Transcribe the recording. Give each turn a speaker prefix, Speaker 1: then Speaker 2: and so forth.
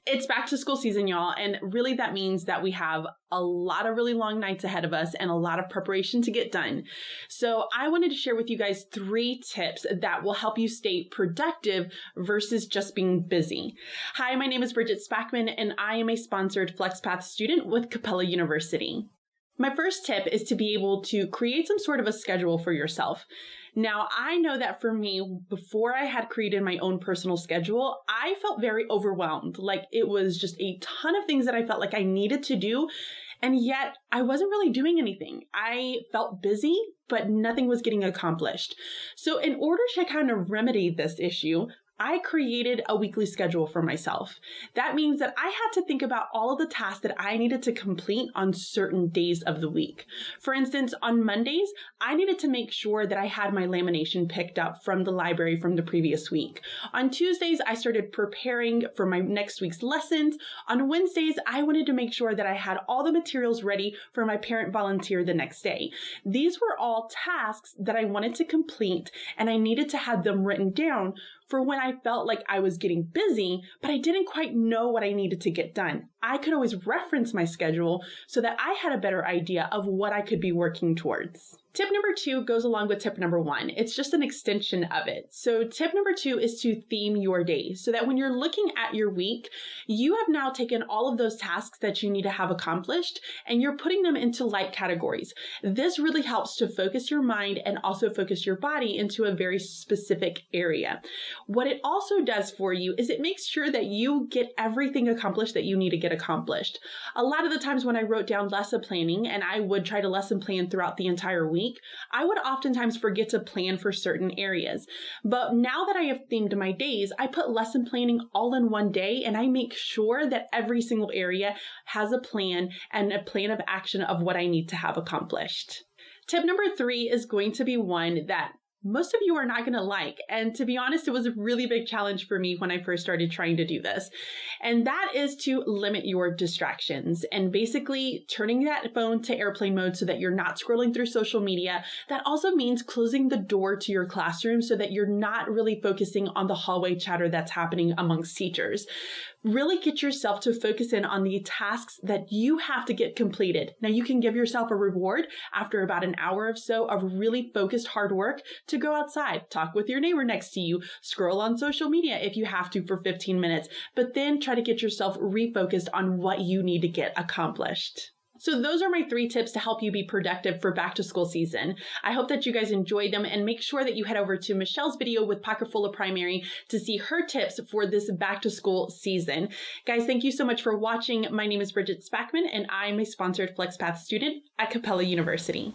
Speaker 1: It's back to school season, y'all, and really that means that we have a lot of really long nights ahead of us and a lot of preparation to get done. So I wanted to share with you guys 3 tips that will help you stay productive versus just being busy. Hi, my name is Bridget and I am a sponsored FlexPath student with Capella University. My first tip is to be able to create some sort of a schedule for yourself. Now, I know that for me, before I had created my own personal schedule, I felt very overwhelmed. Like it was just a ton of things that I felt like I needed to do. And yet I wasn't really doing anything. I felt busy, but nothing was getting accomplished. So in order to kind of remedy this issue, I created a weekly schedule for myself. That means that I had to think about all of the tasks that I needed to complete on certain days of the week. For instance, on Mondays, I needed to make sure that I had my lamination picked up from the library from the previous week. On Tuesdays, I started preparing for my next week's lessons. On Wednesdays, I wanted to make sure that I had all the materials ready for my parent volunteer the next day. These were all tasks that I wanted to complete, and I needed to have them written down for when I felt like I was getting busy, but I didn't quite know what I needed to get done. I could always reference my schedule so that I had a better idea of what I could be working towards. Tip number 2 goes along with tip number 1. It's just an extension of it. So tip number 2 is to theme your day so that when you're looking at your week, you have now taken all of those tasks that you need to have accomplished and you're putting them into light categories. This really helps to focus your mind and also focus your body into a very specific area. What it also does for you is it makes sure that you get everything accomplished that you need to get accomplished. A lot of the times when I wrote down lesson planning and I would try to lesson plan throughout the entire week, I would oftentimes forget to plan for certain areas. But now that I have themed my days, I put lesson planning all in one day and I make sure that every single area has a plan and a plan of action of what I need to have accomplished. Tip number 3 is going to be one that most of you are not going to like. And to be honest, it was a really big challenge for me when I first started trying to do this. And that is to limit your distractions and basically turning that phone to airplane mode so that you're not scrolling through social media. That also means closing the door to your classroom so that you're not really focusing on the hallway chatter that's happening amongst teachers. Really get yourself to focus in on the tasks that you have to get completed. Now you can give yourself a reward after about an hour or so of really focused hard work to go outside, talk with your neighbor next to you, scroll on social media if you have to for 15 minutes, but then try to get yourself refocused on what you need to get accomplished. So those are my 3 tips to help you be productive for back to school season. I hope that you guys enjoyed them and make sure that you head over to Michelle's video with Pocket Full of Primary to see her tips for this back to school season. Guys, thank you so much for watching. My name is Bridget and I'm a sponsored FlexPath student at Capella University.